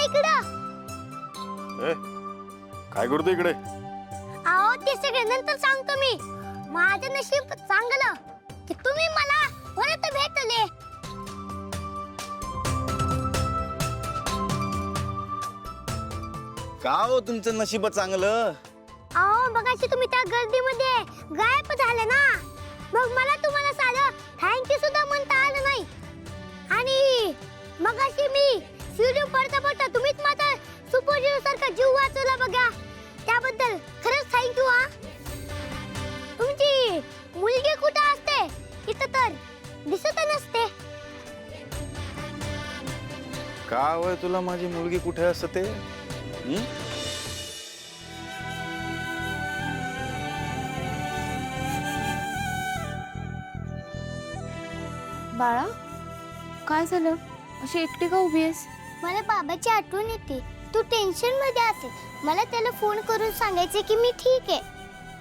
इकडं. ए, काय करतो इकडे? अहो ते सगळे नंतर सांगतो मी. माझं नशीब चांगलं की तुम्ही मला परत भेटले. का हो तुमचं नशीब चांगलं? अहो मगाशी तुम्ही त्या गर्दीमध्ये गायब झाले ना, मग मला तुम्हाला साधं थँक्यू सुद्धा म्हणता आलं नाही. आणि मगाशी मी सीडी पडता पडता तुम्हीच माझा सुपर हिरो सारखा जीव वाचवला बघा. त्याबद्दल खरंच थँक्यू हा. तुमची मुलगी कुठे असते? इथं तर दिसत नसते. का होय तुला माझी मुलगी कुठे असते? बाळा, काय झालं? अशी एकटी का उभी आहेस? मला बाबाची आठवण येते. तू टेन्शन मध्ये असेल. मला त्याला फोन करून सांगायचे की मी ठीक आहे.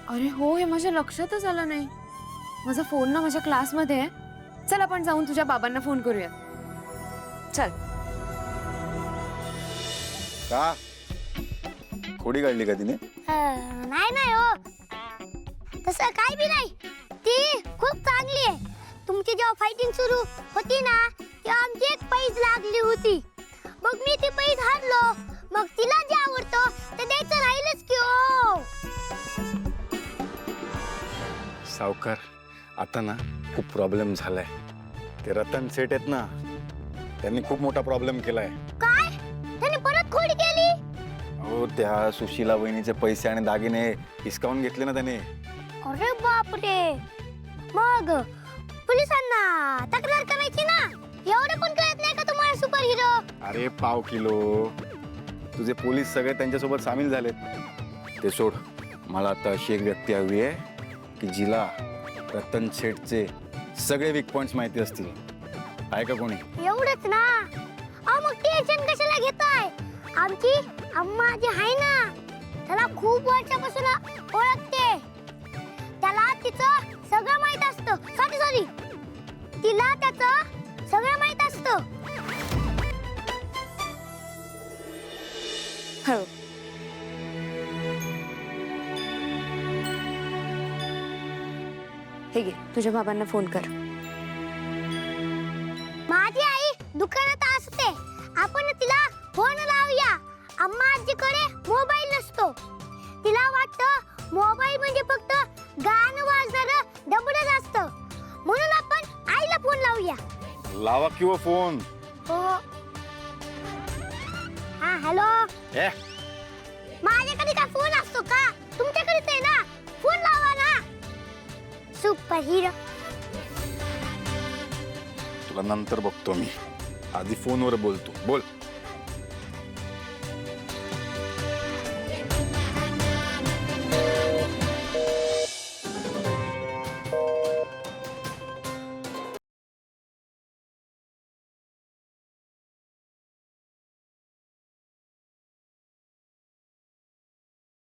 अरे हो, हे माझ्या लक्षातच आलं नाही. माझा फोन ना माझ्या क्लासमध्ये आहे. चल आपण जाऊन तुझ्या बाबांना फोन करूया. चल. का खोडी काढली का तिने? नाही नाही हो, तसं काय बी नाही. ती खूप चांगली आहे. तुमची जेव्हा फायटिंग सुरू होती ना, तेव्हा आमची एक पैज लागली होती. मग मी ती पैज हारलो. मग तिला जे आवडतं ते द्यायचं राहिलंच की हो. सावकार, आता ना खूप प्रॉब्लेम झालाय. ते रतन सेठ आहेत ना, त्यांनी खूप मोठा प्रॉब्लेम केलाय. काय? त्याने परत खोडी केली? हो, त्या सुशीला वहिनीचे पैसे आणि दागिने हिसकावून घेतले ना त्याने. अरे बापरे. मग पोलिसांना तक्रार करायची ना. एवढं पण कळत नाही का तुम्हाला सुपर हिरो? अरे पाव किलो. तुझे पोलीस सगळे त्यांच्यासोबत सामील झालेत. ते सोड, मला आता अशी एक व्यक्ती हवी आहे की जिला रतन शेठचे सगळे वीक पॉइंट्स माहिती असतील. आहे का कोणी? एवढंच ना? अहो मग टेन्शन कशाला घेताय? आमची अम्मा जी आहे ना, त्याला खूप वर्षापासून ओळखते. त्याला तिचं सगळं माहित असतं. सॉरी, तिला त्याचं सगळं माहित असतं. हळू. हे घे, तुझ्या बाबांना फोन कर. माझी आई दुकानात असते. आपण तिला फोन लावूया. अम्मा आजीकडे मोबाईल नसतो. तिला वाटतं मोबाईल म्हणजे फक्त गाणं वाजणारं डबडच असतं. म्हणून आपण आईला फोन लावूया. लावा किंवा फोन. हो. हा हॅलो. ए, माझ्याकडे काय फोन असतो का? तुमच्याकडेच आहे ना. फोन लावा ना. Super hero. तुला नंतर बघतो मी. आधी फोनवर बोलतो. बोल.